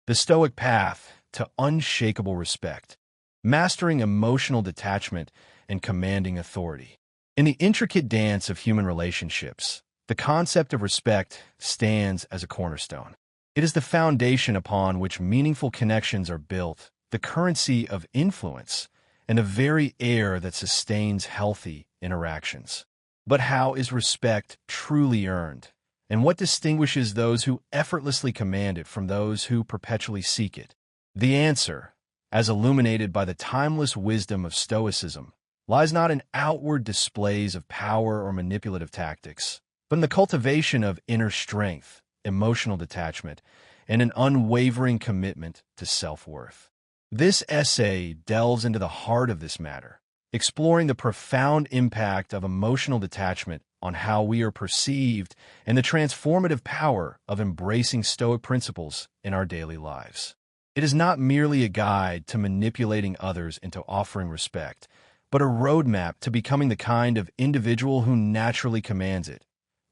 The Stoic path to unshakable respect, mastering emotional detachment and commanding authority. In the intricate dance of human relationships, the concept of respect stands as a cornerstone. It is the foundation upon which meaningful connections are built, the currency of influence, and the very air that sustains healthy interactions. But how is respect truly earned? And what distinguishes those who effortlessly command it from those who perpetually seek it? The answer, as illuminated by the timeless wisdom of Stoicism, lies not in outward displays of power or manipulative tactics, but in the cultivation of inner strength, emotional detachment, and an unwavering commitment to self-worth. This essay delves into the heart of this matter, exploring the profound impact of emotional detachment on how we are perceived and the transformative power of embracing Stoic principles in our daily lives. It is not merely a guide to manipulating others into offering respect, but a roadmap to becoming the kind of individual who naturally commands it,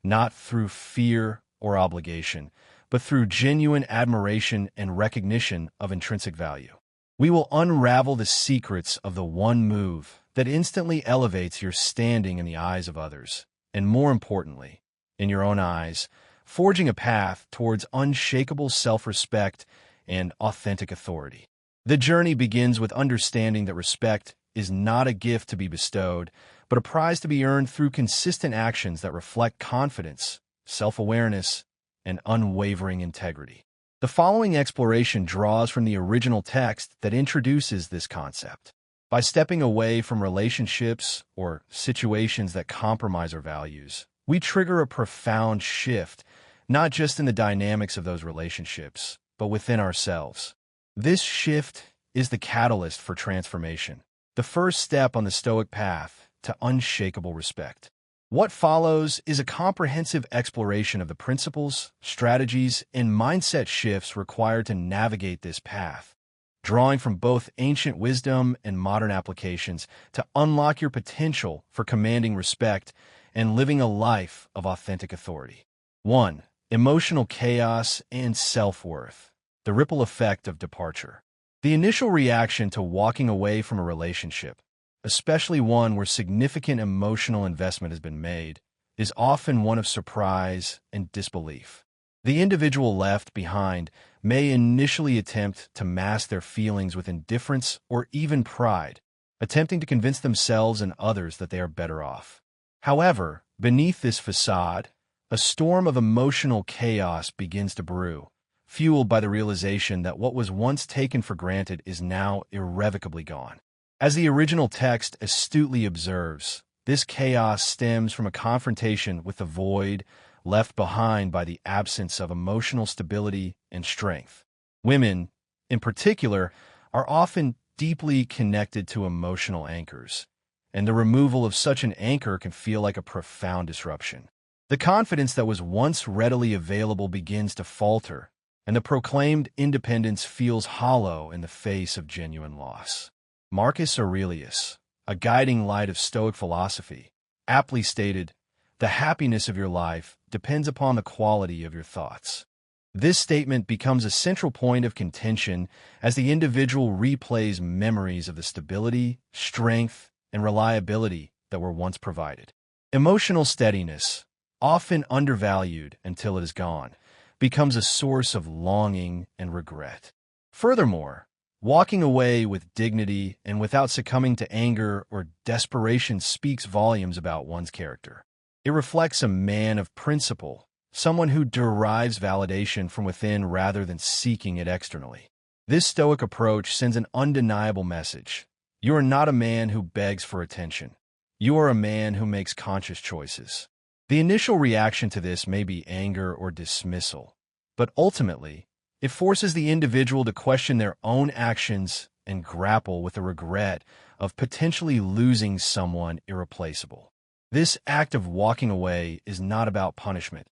not through fear or obligation, but through genuine admiration and recognition of intrinsic value. We will unravel the secrets of the one move that instantly elevates your standing in the eyes of others, and more importantly, in your own eyes, forging a path towards unshakable self-respect and authentic authority. The journey begins with understanding that respect is not a gift to be bestowed, but a prize to be earned through consistent actions that reflect confidence, self-awareness, and unwavering integrity. The following exploration draws from the original text that introduces this concept. By stepping away from relationships or situations that compromise our values, we trigger a profound shift, not just in the dynamics of those relationships, but within ourselves. This shift is the catalyst for transformation, the first step on the Stoic path to unshakable respect. What follows is a comprehensive exploration of the principles, strategies, and mindset shifts required to navigate this path, drawing from both ancient wisdom and modern applications to unlock your potential for commanding respect and living a life of authentic authority. 1. Emotional chaos and self-worth. The ripple effect of departure. The initial reaction to walking away from a relationship, especially one where significant emotional investment has been made, is often one of surprise and disbelief. The individual left behind may initially attempt to mask their feelings with indifference or even pride, attempting to convince themselves and others that they are better off. However, beneath this facade, a storm of emotional chaos begins to brew, fueled by the realization that what was once taken for granted is now irrevocably gone. As the original text astutely observes, this chaos stems from a confrontation with the void left behind by the absence of emotional stability and strength. Women, in particular, are often deeply connected to emotional anchors, and the removal of such an anchor can feel like a profound disruption. The confidence that was once readily available begins to falter, and the proclaimed independence feels hollow in the face of genuine loss. Marcus Aurelius, a guiding light of Stoic philosophy, aptly stated, "The happiness of your life depends upon the quality of your thoughts." This statement becomes a central point of contention as the individual replays memories of the stability, strength, and reliability that were once provided. Emotional steadiness, often undervalued until it is gone, becomes a source of longing and regret. Furthermore, walking away with dignity and without succumbing to anger or desperation speaks volumes about one's character. It reflects a man of principle, someone who derives validation from within rather than seeking it externally. This Stoic approach sends an undeniable message. You are not a man who begs for attention. You are a man who makes conscious choices. The initial reaction to this may be anger or dismissal, but ultimately, it forces the individual to question their own actions and grapple with the regret of potentially losing someone irreplaceable. This act of walking away is not about punishment.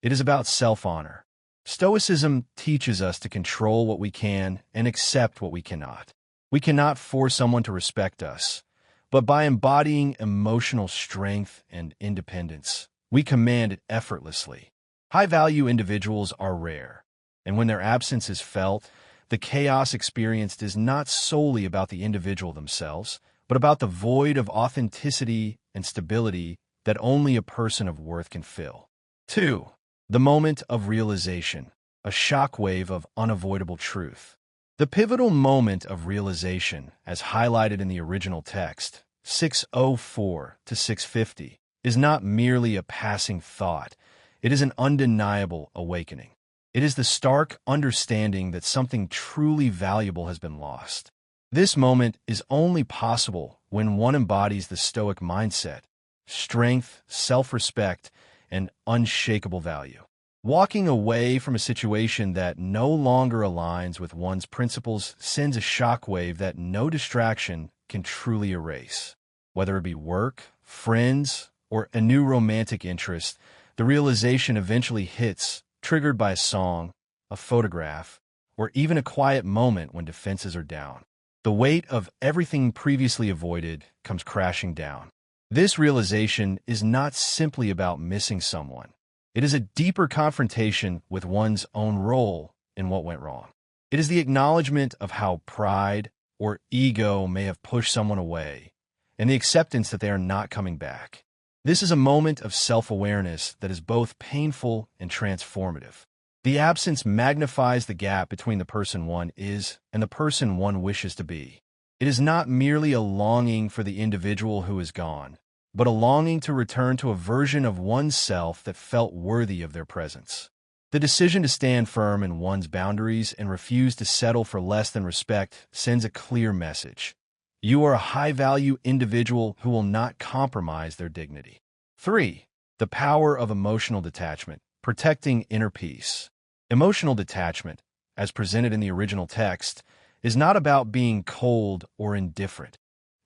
It is about self-honor. Stoicism teaches us to control what we can and accept what we cannot. We cannot force someone to respect us, but by embodying emotional strength and independence, we command it effortlessly. High-value individuals are rare, and when their absence is felt, the chaos experienced is not solely about the individual themselves, but about the void of authenticity and stability that only a person of worth can fill. 2. The moment of realization, a shockwave of unavoidable truth. The pivotal moment of realization, as highlighted in the original text, 604 to 650, is not merely a passing thought. It is an undeniable awakening. It is the stark understanding that something truly valuable has been lost. This moment is only possible when one embodies the Stoic mindset: strength, self-respect, and unshakable value. Walking away from a situation that no longer aligns with one's principles sends a shockwave that no distraction can truly erase. Whether it be work, friends, or a new romantic interest, the realization eventually hits, triggered by a song, a photograph, or even a quiet moment when defenses are down. The weight of everything previously avoided comes crashing down. This realization is not simply about missing someone. It is a deeper confrontation with one's own role in what went wrong. It is the acknowledgement of how pride or ego may have pushed someone away, and the acceptance that they are not coming back. This is a moment of self-awareness that is both painful and transformative. The absence magnifies the gap between the person one is and the person one wishes to be. It is not merely a longing for the individual who is gone, but a longing to return to a version of oneself that felt worthy of their presence. The decision to stand firm in one's boundaries and refuse to settle for less than respect sends a clear message. You are a high-value individual who will not compromise their dignity. 3. The power of emotional detachment, protecting inner peace. Emotional detachment, as presented in the original text, is not about being cold or indifferent.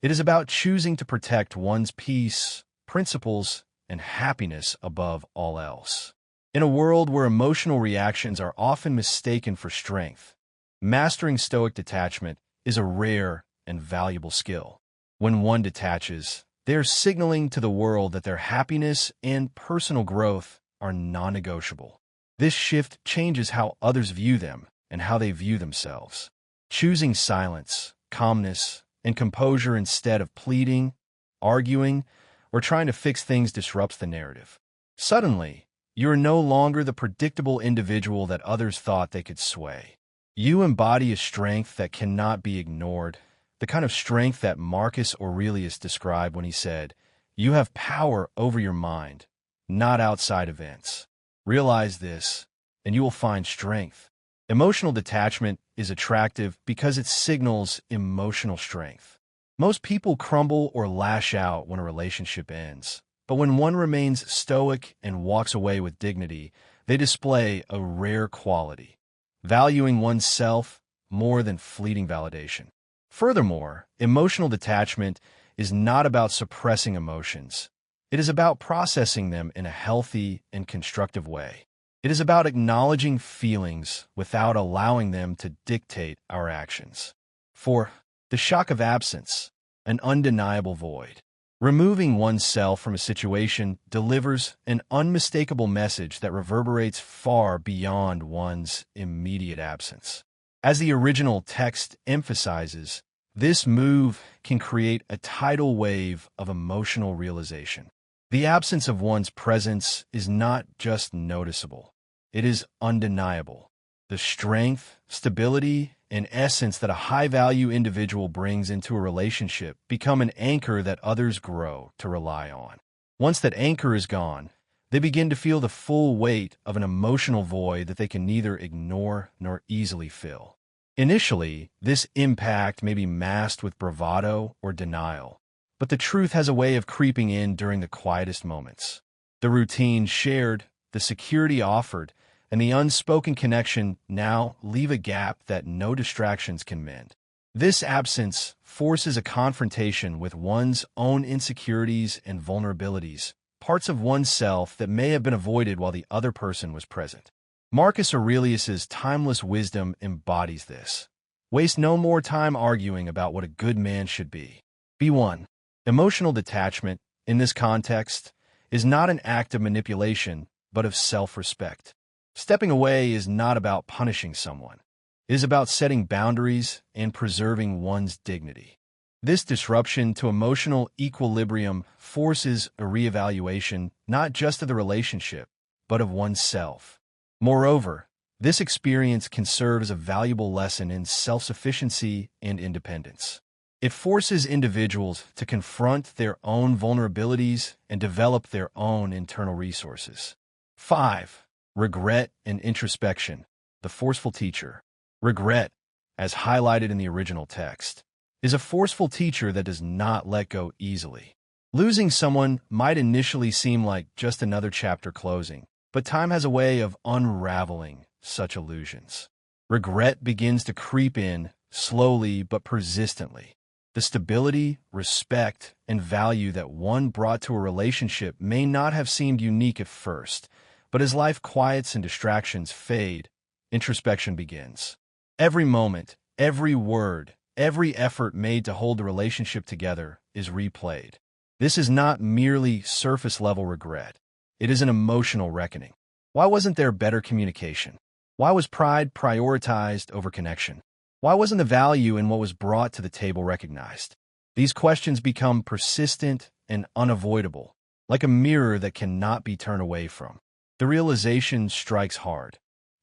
It is about choosing to protect one's peace, principles, and happiness above all else. In a world where emotional reactions are often mistaken for strength, mastering Stoic detachment is a rare and valuable skill. When one detaches, they are signaling to the world that their happiness and personal growth are non-negotiable. This shift changes how others view them and how they view themselves. Choosing silence, calmness, and composure instead of pleading, arguing, or trying to fix things disrupts the narrative. Suddenly, you are no longer the predictable individual that others thought they could sway. You embody a strength that cannot be ignored, the kind of strength that Marcus Aurelius described when he said, "You have power over your mind, not outside events." Realize this, and you will find strength. Emotional detachment is attractive because it signals emotional strength. Most people crumble or lash out when a relationship ends, but when one remains stoic and walks away with dignity, they display a rare quality: valuing oneself more than fleeting validation. Furthermore, emotional detachment is not about suppressing emotions. It is about processing them in a healthy and constructive way. It is about acknowledging feelings without allowing them to dictate our actions. 4. The shock of absence, an undeniable void. Removing oneself from a situation delivers an unmistakable message that reverberates far beyond one's immediate absence. As the original text emphasizes, this move can create a tidal wave of emotional realization. The absence of one's presence is not just noticeable, it is undeniable. The strength, stability, and essence that a high-value individual brings into a relationship become an anchor that others grow to rely on. Once that anchor is gone, they begin to feel the full weight of an emotional void that they can neither ignore nor easily fill. Initially, this impact may be masked with bravado or denial, but the truth has a way of creeping in during the quietest moments. The routine shared, the security offered, and the unspoken connection now leave a gap that no distractions can mend. This absence forces a confrontation with one's own insecurities and vulnerabilities, parts of oneself that may have been avoided while the other person was present. Marcus Aurelius's timeless wisdom embodies this. Waste no more time arguing about what a good man should be. B1. Emotional detachment, in this context, is not an act of manipulation, but of self-respect. Stepping away is not about punishing someone. It is about setting boundaries and preserving one's dignity. This disruption to emotional equilibrium forces a reevaluation not just of the relationship, but of oneself. Moreover, this experience can serve as a valuable lesson in self-sufficiency and independence. It forces individuals to confront their own vulnerabilities and develop their own internal resources. 5. Regret and introspection, the forceful teacher. Regret, as highlighted in the original text, is a forceful teacher that does not let go easily. Losing someone might initially seem like just another chapter closing, but time has a way of unraveling such illusions. Regret begins to creep in, slowly but persistently. The stability, respect, and value that one brought to a relationship may not have seemed unique at first, but as life quiets and distractions fade, introspection begins. Every moment, every word, every effort made to hold the relationship together is replayed. This is not merely surface-level regret. It is an emotional reckoning. Why wasn't there better communication? Why was pride prioritized over connection? Why wasn't the value in what was brought to the table recognized? These questions become persistent and unavoidable, like a mirror that cannot be turned away from. The realization strikes hard.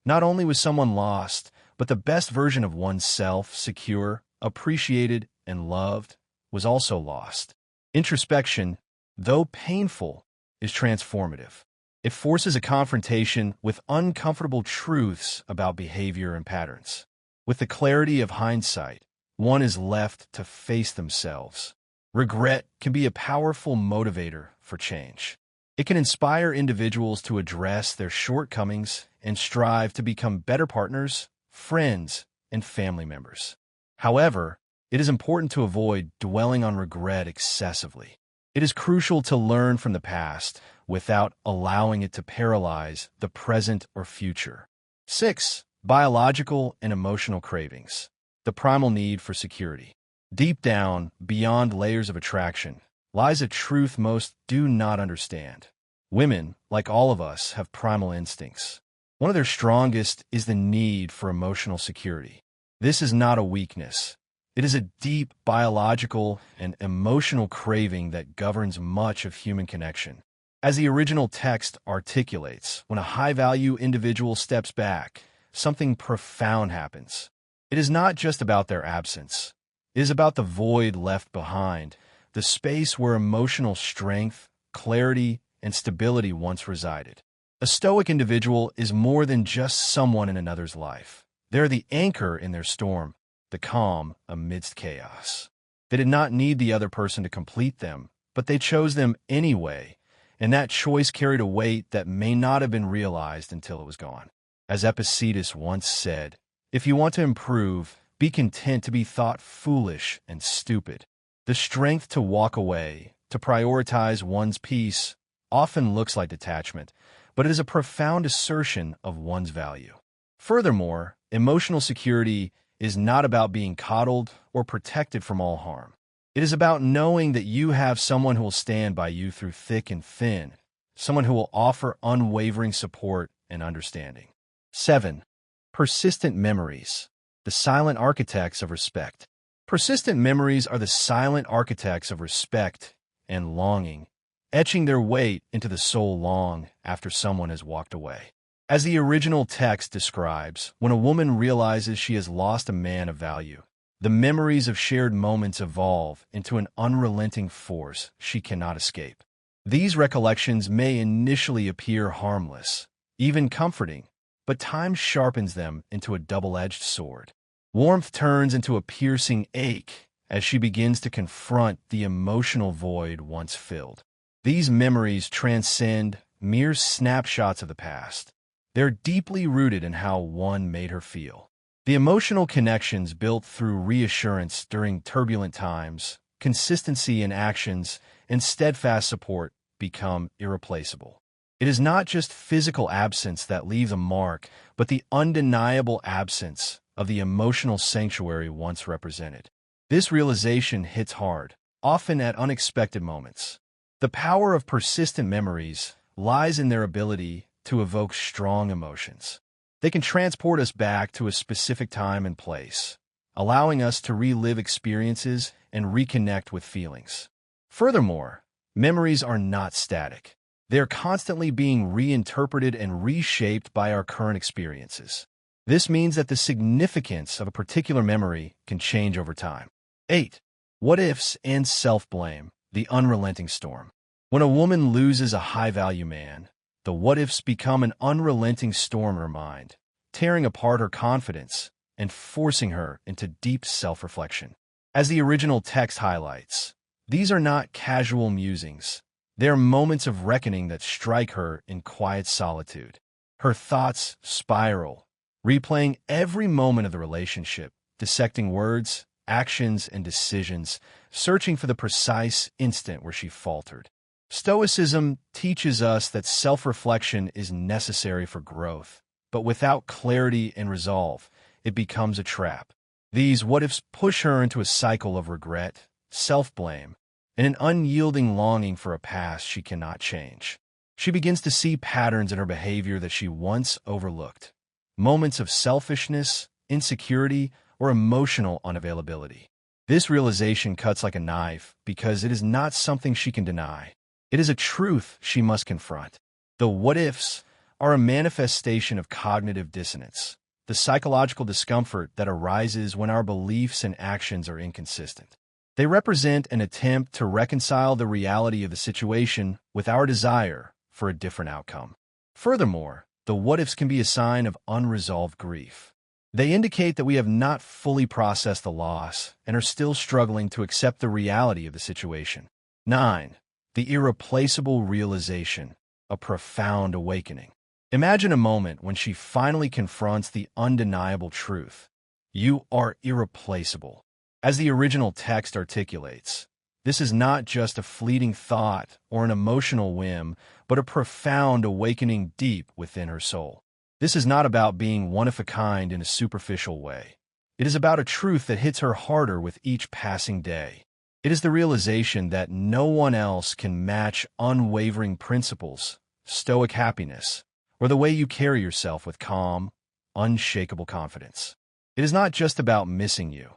Not only was someone lost, but the best version of oneself, secure, appreciated, and loved, was also lost. Introspection, though painful, is transformative. It forces a confrontation with uncomfortable truths about behavior and patterns. With the clarity of hindsight, one is left to face themselves. Regret can be a powerful motivator for change. It can inspire individuals to address their shortcomings and strive to become better partners, friends, and family members. However, it is important to avoid dwelling on regret excessively. It is crucial to learn from the past without allowing it to paralyze the present or future. 6. Biological and emotional cravings, the primal need for security. Deep down, beyond layers of attraction, lies a truth most do not understand. Women, like all of us, have primal instincts. One of their strongest is the need for emotional security. This is not a weakness. It is a deep biological and emotional craving that governs much of human connection. As the original text articulates, when a high-value individual steps back, something profound happens. It is not just about their absence. It is about the void left behind, the space where emotional strength, clarity, and stability once resided. A Stoic individual is more than just someone in another's life. They're the anchor in their storm, the calm amidst chaos. They did not need the other person to complete them, but they chose them anyway, and that choice carried a weight that may not have been realized until it was gone. As Epictetus once said, if you want to improve, be content to be thought foolish and stupid. The strength to walk away, to prioritize one's peace, often looks like detachment, but it is a profound assertion of one's value. Furthermore, emotional security is not about being coddled or protected from all harm. It is about knowing that you have someone who will stand by you through thick and thin, someone who will offer unwavering support and understanding. 7. Persistent memories, the silent architects of respect. Persistent memories are the silent architects of respect and longing, etching their weight into the soul long after someone has walked away. As the original text describes, when a woman realizes she has lost a man of value, the memories of shared moments evolve into an unrelenting force she cannot escape. These recollections may initially appear harmless, even comforting, but time sharpens them into a double-edged sword. Warmth turns into a piercing ache as she begins to confront the emotional void once filled. These memories transcend mere snapshots of the past. They're deeply rooted in how one made her feel. The emotional connections built through reassurance during turbulent times, consistency in actions, and steadfast support become irreplaceable. It is not just physical absence that leaves a mark, but the undeniable absence of the emotional sanctuary once represented. This realization hits hard, often at unexpected moments. The power of persistent memories lies in their ability to evoke strong emotions. They can transport us back to a specific time and place, allowing us to relive experiences and reconnect with feelings. Furthermore, memories are not static. They are constantly being reinterpreted and reshaped by our current experiences. This means that the significance of a particular memory can change over time. 8. What-ifs and self-blame, the unrelenting storm. When a woman loses a high-value man, the what-ifs become an unrelenting storm in her mind, tearing apart her confidence and forcing her into deep self-reflection. As the original text highlights, these are not casual musings. They are moments of reckoning that strike her in quiet solitude. Her thoughts spiral, replaying every moment of the relationship, dissecting words, actions, and decisions, searching for the precise instant where she faltered. Stoicism teaches us that self-reflection is necessary for growth, but without clarity and resolve, it becomes a trap. These what-ifs push her into a cycle of regret, self-blame, and an unyielding longing for a past she cannot change. She begins to see patterns in her behavior that she once overlooked. Moments of selfishness, insecurity, or emotional unavailability. This realization cuts like a knife because it is not something she can deny. It is a truth she must confront. The what-ifs are a manifestation of cognitive dissonance, the psychological discomfort that arises when our beliefs and actions are inconsistent. They represent an attempt to reconcile the reality of the situation with our desire for a different outcome. Furthermore, the what-ifs can be a sign of unresolved grief. They indicate that we have not fully processed the loss and are still struggling to accept the reality of the situation. 9. The irreplaceable realization, a profound awakening. Imagine a moment when she finally confronts the undeniable truth. You are irreplaceable. As the original text articulates, this is not just a fleeting thought or an emotional whim, but a profound awakening deep within her soul. This is not about being one of a kind in a superficial way. It is about a truth that hits her harder with each passing day. It is the realization that no one else can match unwavering principles, stoic happiness, or the way you carry yourself with calm, unshakable confidence. It is not just about missing you.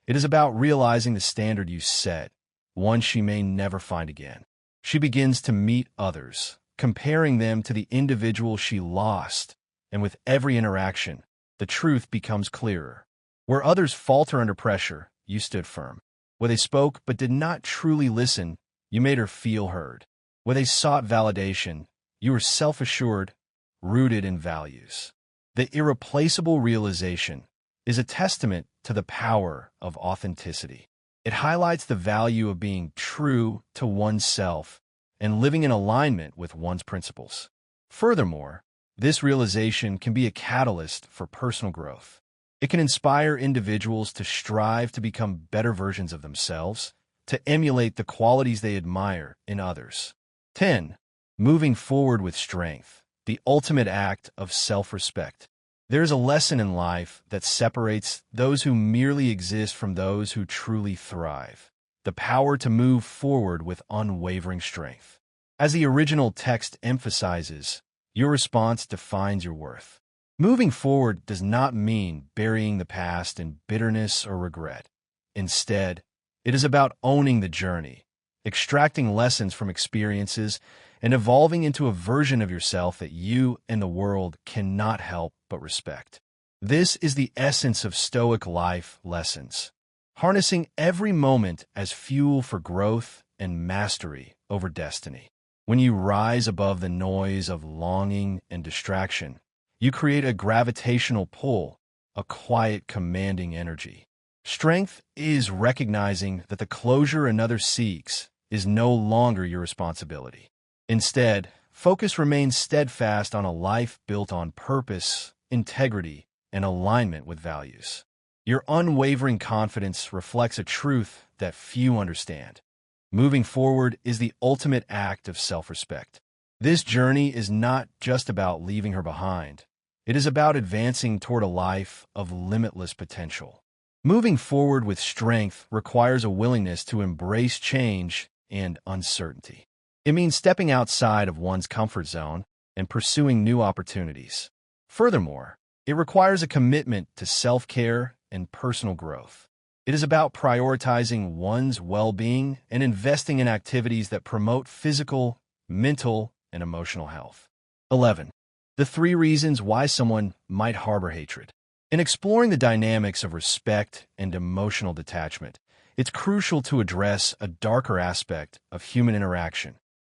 It is about realizing the standard you set, one she may never find again. She begins to meet others, comparing them to the individual she lost, and with every interaction, the truth becomes clearer. Where others falter under pressure, you stood firm. Where they spoke but did not truly listen, you made her feel heard. Where they sought validation, you were self-assured, rooted in values. The irreplaceable realization is a testament to the power of authenticity. It highlights the value of being true to oneself and living in alignment with one's principles. Furthermore, this realization can be a catalyst for personal growth. It can inspire individuals to strive to become better versions of themselves, to emulate the qualities they admire in others. 10. Moving forward with strength, the ultimate act of self-respect. There is a lesson in life that separates those who merely exist from those who truly thrive. The power to move forward with unwavering strength. As the original text emphasizes, your response defines your worth. Moving forward does not mean burying the past in bitterness or regret. Instead, it is about owning the journey, extracting lessons from experiences, and evolving into a version of yourself that you and the world cannot help but respect. This is the essence of Stoic life lessons, harnessing every moment as fuel for growth and mastery over destiny. When you rise above the noise of longing and distraction, you create a gravitational pull, a quiet, commanding energy. Strength is recognizing that the closure another seeks is no longer your responsibility. Instead, focus remains steadfast on a life built on purpose, integrity, and alignment with values. Your unwavering confidence reflects a truth that few understand. Moving forward is the ultimate act of self-respect. This journey is not just about leaving her behind. It is about advancing toward a life of limitless potential. Moving forward with strength requires a willingness to embrace change and uncertainty. It means stepping outside of one's comfort zone and pursuing new opportunities. Furthermore, It requires a commitment to self-care and personal growth. It is about prioritizing one's well-being and investing in activities that promote physical, mental, and emotional health. 11. The 3 reasons why someone might harbor hatred. In exploring the dynamics of respect and emotional detachment, it's crucial to address a darker aspect of human interaction: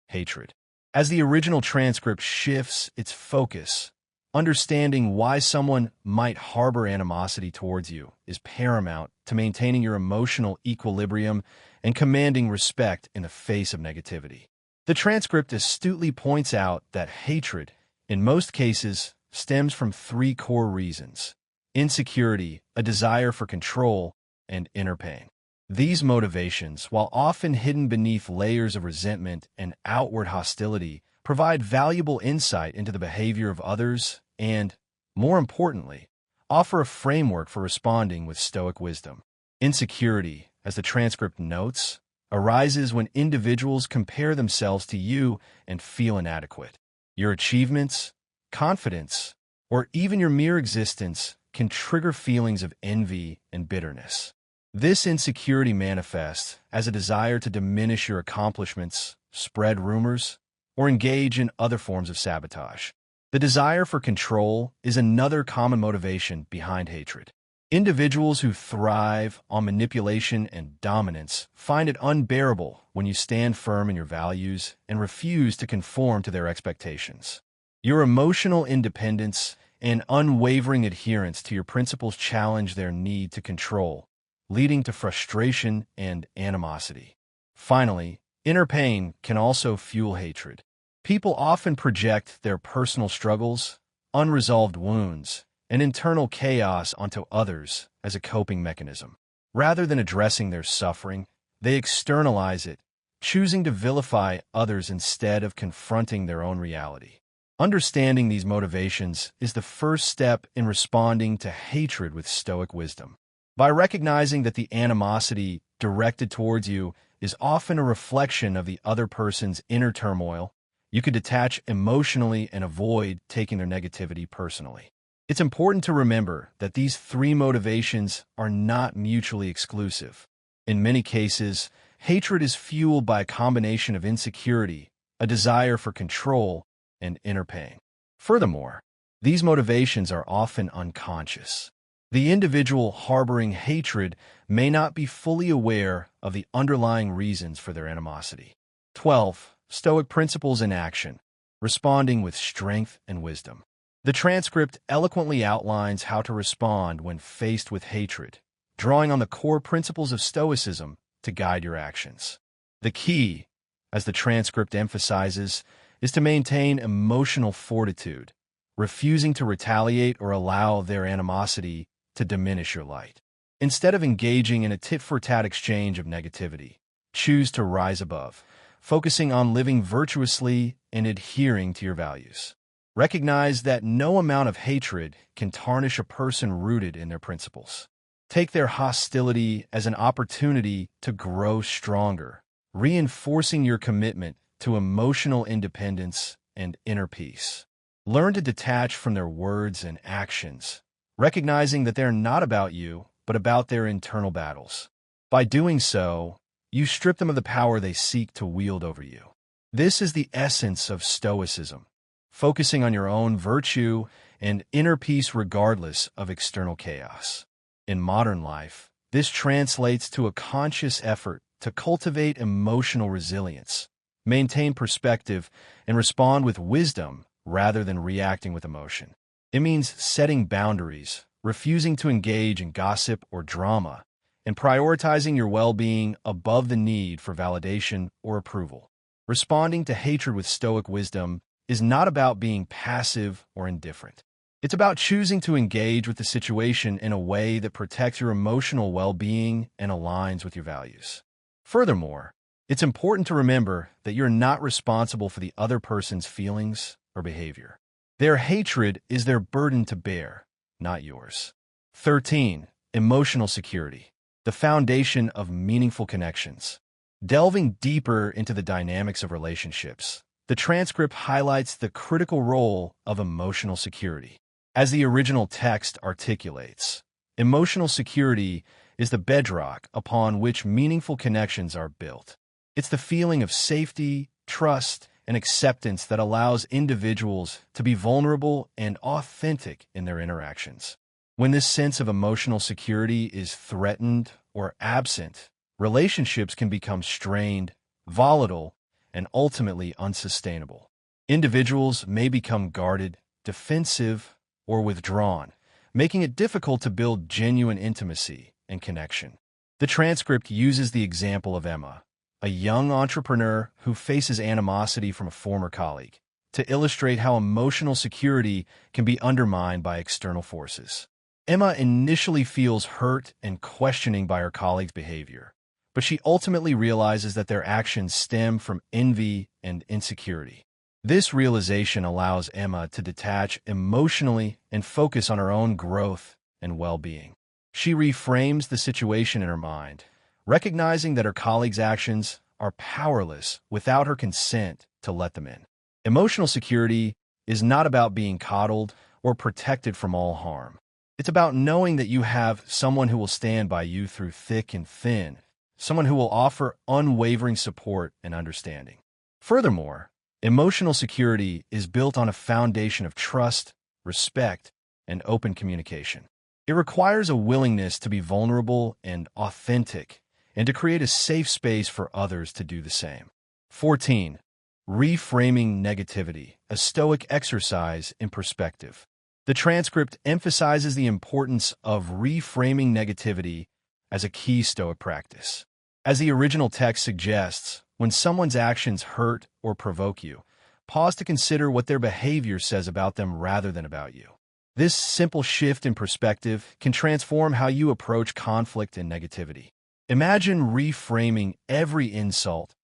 hatred. As the original transcript shifts its focus, understanding why someone might harbor animosity towards you is paramount to maintaining your emotional equilibrium and commanding respect in the face of negativity. The transcript astutely points out that hatred, in most cases, stems from 3 core reasons: insecurity, a desire for control, and inner pain. These motivations, while often hidden beneath layers of resentment and outward hostility, provide valuable insight into the behavior of others and, more importantly, offer a framework for responding with Stoic wisdom. Insecurity, as the transcript notes, arises when individuals compare themselves to you and feel inadequate. Your achievements, confidence, or even your mere existence can trigger feelings of envy and bitterness. This insecurity manifests as a desire to diminish your accomplishments, spread rumors, or engage in other forms of sabotage. The desire for control is another common motivation behind hatred. Individuals who thrive on manipulation and dominance find it unbearable when you stand firm in your values and refuse to conform to their expectations. Your emotional independence and unwavering adherence to your principles challenge their need to control, leading to frustration and animosity. Finally, inner pain can also fuel hatred. People often project their personal struggles, unresolved wounds, and internal chaos onto others as a coping mechanism. Rather than addressing their suffering, they externalize it, choosing to vilify others instead of confronting their own reality. Understanding these motivations is the first step in responding to hatred with Stoic wisdom. By recognizing that the animosity directed towards you is often a reflection of the other person's inner turmoil, you can detach emotionally and avoid taking their negativity personally. It's important to remember that these 3 motivations are not mutually exclusive. In many cases, hatred is fueled by a combination of insecurity, a desire for control, and inner pain. Furthermore, these motivations are often unconscious. The individual harboring hatred may not be fully aware of the underlying reasons for their animosity. 12. Stoic principles in action: responding with strength and wisdom. The transcript eloquently outlines how to respond when faced with hatred, drawing on the core principles of Stoicism to guide your actions. The key, as the transcript emphasizes, is to maintain emotional fortitude, refusing to retaliate or allow their animosity to diminish your light. Instead of engaging in a tit-for-tat exchange of negativity, choose to rise above, focusing on living virtuously and adhering to your values. Recognize that no amount of hatred can tarnish a person rooted in their principles. Take their hostility as an opportunity to grow stronger, reinforcing your commitment to emotional independence and inner peace. Learn to detach from their words and actions, recognizing that they're not about you, but about their internal battles. By doing so, you strip them of the power they seek to wield over you. This is the essence of Stoicism, focusing on your own virtue and inner peace regardless of external chaos. In modern life, this translates to a conscious effort to cultivate emotional resilience, maintain perspective, and respond with wisdom rather than reacting with emotion. It means setting boundaries, refusing to engage in gossip or drama, and prioritizing your well-being above the need for validation or approval. Responding to hatred with Stoic wisdom is not about being passive or indifferent. It's about choosing to engage with the situation in a way that protects your emotional well-being and aligns with your values. Furthermore, it's important to remember that you're not responsible for the other person's feelings or behavior. Their hatred is their burden to bear, not yours. 13. Emotional security, the foundation of meaningful connections. Delving deeper into the dynamics of relationships, the transcript highlights the critical role of emotional security. As the original text articulates, emotional security is the bedrock upon which meaningful connections are built. It's the feeling of safety, trust, and acceptance that allows individuals to be vulnerable and authentic in their interactions. When this sense of emotional security is threatened or absent, relationships can become strained, volatile, and ultimately unsustainable. Individuals may become guarded, defensive, or withdrawn, making it difficult to build genuine intimacy and connection. The transcript uses the example of Emma, a young entrepreneur who faces animosity from a former colleague, to illustrate how emotional security can be undermined by external forces. Emma initially feels hurt and questioning by her colleague's behavior, but she ultimately realizes that their actions stem from envy and insecurity. This realization allows Emma to detach emotionally and focus on her own growth and well-being. She reframes the situation in her mind, recognizing that her colleague's actions are powerless without her consent to let them in. Emotional security is not about being coddled or protected from all harm. It's about knowing that you have someone who will stand by you through thick and thin, someone who will offer unwavering support and understanding. Furthermore, emotional security is built on a foundation of trust, respect, and open communication. It requires a willingness to be vulnerable and authentic, and to create a safe space for others to do the same. 14. Reframing negativity, a Stoic exercise in perspective. The transcript emphasizes the importance of reframing negativity as a key Stoic practice. As the original text suggests, when someone's actions hurt or provoke you, pause to consider what their behavior says about them rather than about you. This simple shift in perspective can transform how you approach conflict and negativity. Imagine reframing every insult,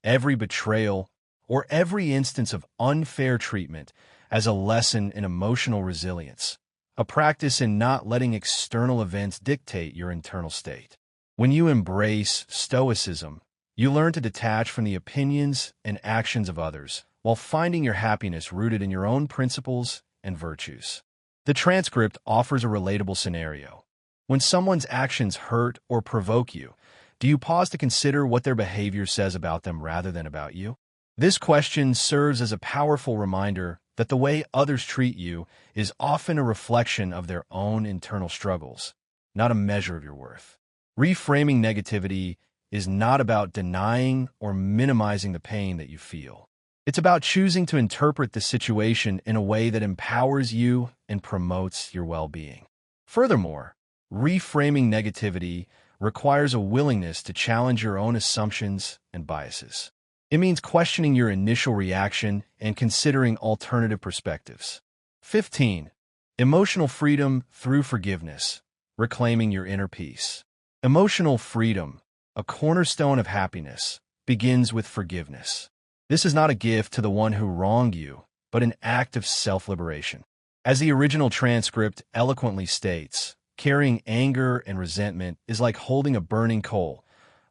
every betrayal, or every instance of unfair treatment as a lesson in emotional resilience, a practice in not letting external events dictate your internal state. When you embrace Stoicism, you learn to detach from the opinions and actions of others while finding your happiness rooted in your own principles and virtues. The transcript offers a relatable scenario. When someone's actions hurt or provoke you, do you pause to consider what their behavior says about them rather than about you? This question serves as a powerful reminder that the way others treat you is often a reflection of their own internal struggles, not a measure of your worth. Reframing negativity is not about denying or minimizing the pain that you feel. It's about choosing to interpret the situation in a way that empowers you and promotes your well-being. Furthermore, reframing negativity requires a willingness to challenge your own assumptions and biases. It means questioning your initial reaction and considering alternative perspectives. 15. Emotional freedom through forgiveness, reclaiming your inner peace. Emotional freedom, a cornerstone of happiness, begins with forgiveness. This is not a gift to the one who wronged you, but an act of self-liberation. As the original transcript eloquently states, carrying anger and resentment is like holding a burning coal,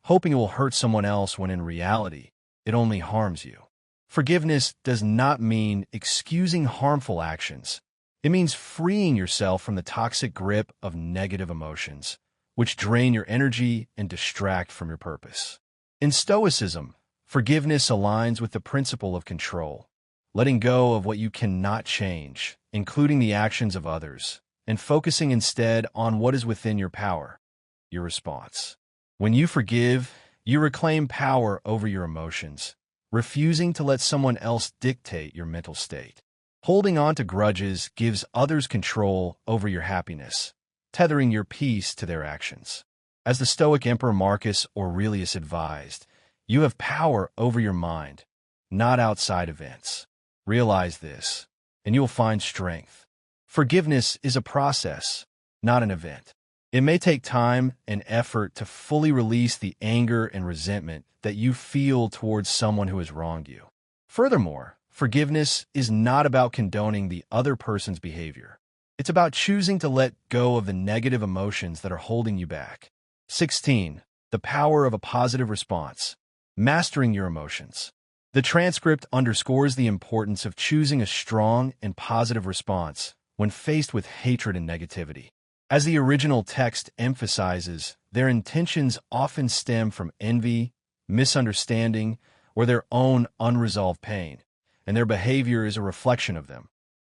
hoping it will hurt someone else when in reality, it only harms you. Forgiveness does not mean excusing harmful actions. It means freeing yourself from the toxic grip of negative emotions, which drain your energy and distract from your purpose. In Stoicism, forgiveness aligns with the principle of control, letting go of what you cannot change, including the actions of others, and focusing instead on what is within your power, your response. When you forgive, you reclaim power over your emotions, refusing to let someone else dictate your mental state. Holding on to grudges gives others control over your happiness, tethering your peace to their actions. As the Stoic Emperor Marcus Aurelius advised, you have power over your mind, not outside events. Realize this, and you will find strength. Forgiveness is a process, not an event. It may take time and effort to fully release the anger and resentment that you feel towards someone who has wronged you. Furthermore, forgiveness is not about condoning the other person's behavior. It's about choosing to let go of the negative emotions that are holding you back. 16. The power of a positive response. Mastering your emotions. The transcript underscores the importance of choosing a strong and positive response when faced with hatred and negativity. As the original text emphasizes, their intentions often stem from envy, misunderstanding, or their own unresolved pain, and their behavior is a reflection of them,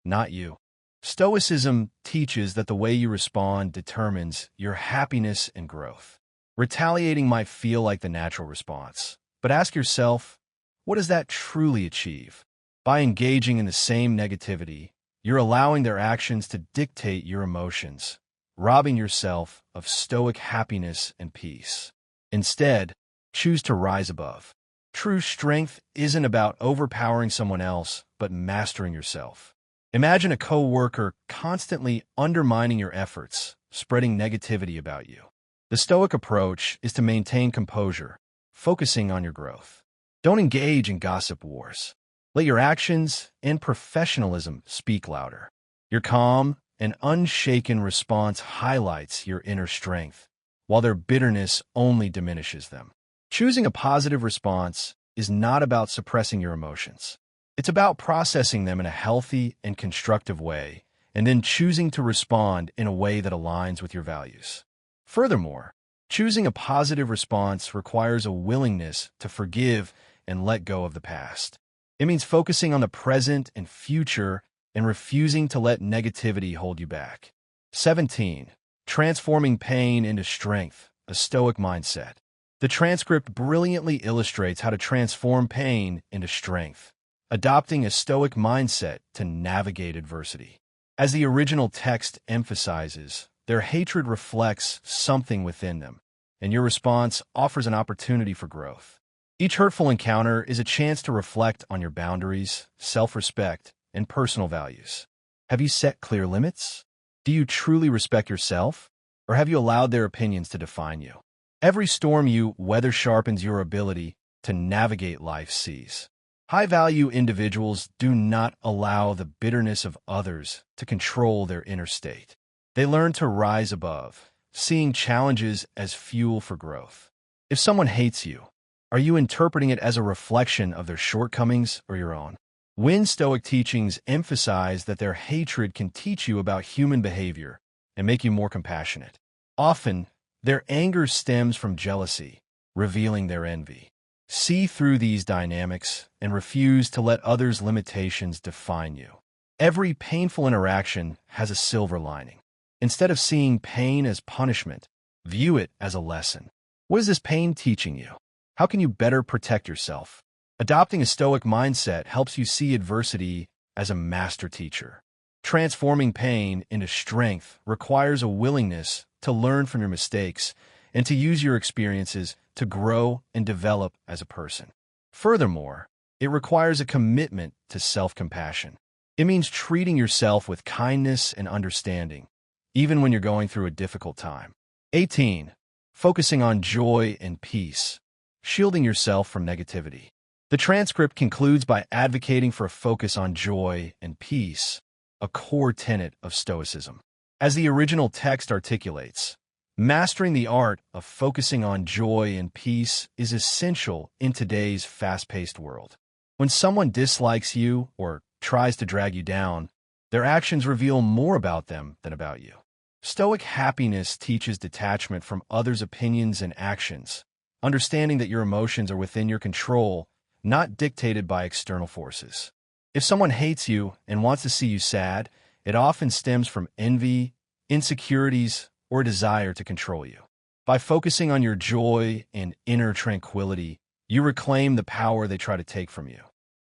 not you. Stoicism teaches that the way you respond determines your happiness and growth. Retaliating might feel like the natural response, but ask yourself, what does that truly achieve? By engaging in the same negativity, you're allowing their actions to dictate your emotions, robbing yourself of stoic happiness and peace. Instead, choose to rise above. True strength isn't about overpowering someone else, but mastering yourself. Imagine a coworker constantly undermining your efforts, spreading negativity about you. The Stoic approach is to maintain composure, focusing on your growth. Don't engage in gossip wars. Let your actions and professionalism speak louder. Your calm and unshaken response highlights your inner strength, while their bitterness only diminishes them. Choosing a positive response is not about suppressing your emotions. It's about processing them in a healthy and constructive way, and then choosing to respond in a way that aligns with your values. Furthermore, choosing a positive response requires a willingness to forgive and let go of the past. It means focusing on the present and future and refusing to let negativity hold you back. 17. Transforming pain into strength, a Stoic mindset. The transcript brilliantly illustrates how to transform pain into strength, adopting a Stoic mindset to navigate adversity. As the original text emphasizes, their hatred reflects something within them, and your response offers an opportunity for growth. Each hurtful encounter is a chance to reflect on your boundaries, self-respect, and personal values. Have you set clear limits? Do you truly respect yourself, or have you allowed their opinions to define you? Every storm you weather sharpens your ability to navigate life's seas. High-value individuals do not allow the bitterness of others to control their inner state. They learn to rise above, seeing challenges as fuel for growth. If someone hates you, are you interpreting it as a reflection of their shortcomings or your own? When Stoic teachings emphasize that their hatred can teach you about human behavior and make you more compassionate. Often, their anger stems from jealousy, revealing their envy. See through these dynamics and refuse to let others' limitations define you. Every painful interaction has a silver lining. Instead of seeing pain as punishment, view it as a lesson. What is this pain teaching you? How can you better protect yourself? Adopting a Stoic mindset helps you see adversity as a master teacher. Transforming pain into strength requires a willingness to learn from your mistakes and to use your experiences to grow and develop as a person. Furthermore, it requires a commitment to self-compassion. It means treating yourself with kindness and understanding, even when you're going through a difficult time. 18. Focusing on joy and peace, shielding yourself from negativity. The transcript concludes by advocating for a focus on joy and peace, a core tenet of Stoicism. As the original text articulates, mastering the art of focusing on joy and peace is essential in today's fast-paced world. When someone dislikes you or tries to drag you down, their actions reveal more about them than about you. Stoic happiness teaches detachment from others' opinions and actions, understanding that your emotions are within your control, not dictated by external forces. If someone hates you and wants to see you sad, it often stems from envy, insecurities, or a desire to control you. By focusing on your joy and inner tranquility, you reclaim the power they try to take from you.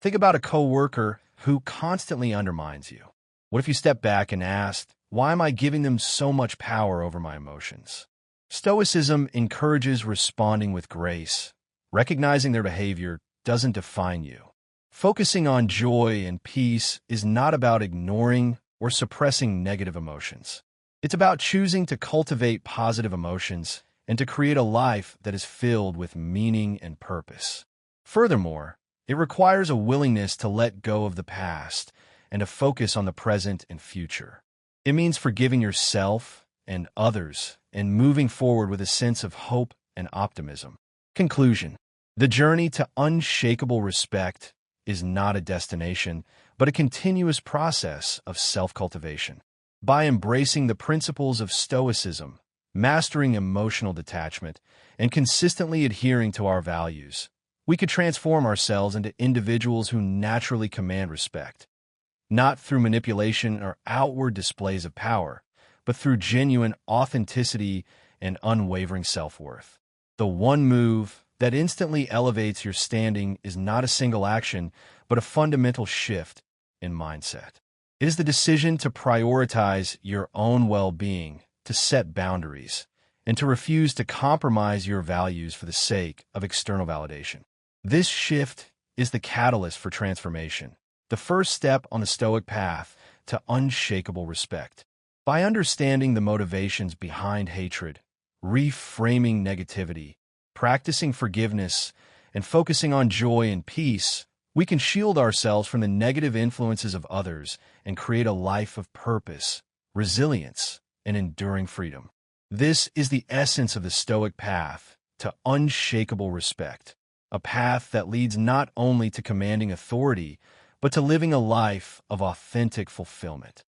Think about a coworker who constantly undermines you. What if you step back and asked, why am I giving them so much power over my emotions? Stoicism encourages responding with grace. Recognizing their behavior doesn't define you. Focusing on joy and peace is not about ignoring or suppressing negative emotions. It's about choosing to cultivate positive emotions and to create a life that is filled with meaning and purpose. Furthermore, it requires a willingness to let go of the past and to focus on the present and future. It means forgiving yourself and others and moving forward with a sense of hope and optimism. Conclusion: the journey to unshakable respect is not a destination, but a continuous process of self-cultivation. By embracing the principles of Stoicism, mastering emotional detachment, and consistently adhering to our values, we could transform ourselves into individuals who naturally command respect, not through manipulation or outward displays of power, but through genuine authenticity and unwavering self-worth. The one move that instantly elevates your standing is not a single action, but a fundamental shift in mindset. It is the decision to prioritize your own well-being, to set boundaries, and to refuse to compromise your values for the sake of external validation. This shift is the catalyst for transformation, the first step on the Stoic path to unshakable respect. By understanding the motivations behind hatred, reframing negativity, practicing forgiveness, and focusing on joy and peace, we can shield ourselves from the negative influences of others and create a life of purpose, resilience, and enduring freedom. This is the essence of the Stoic path to unshakable respect, a path that leads not only to commanding authority, but to living a life of authentic fulfillment.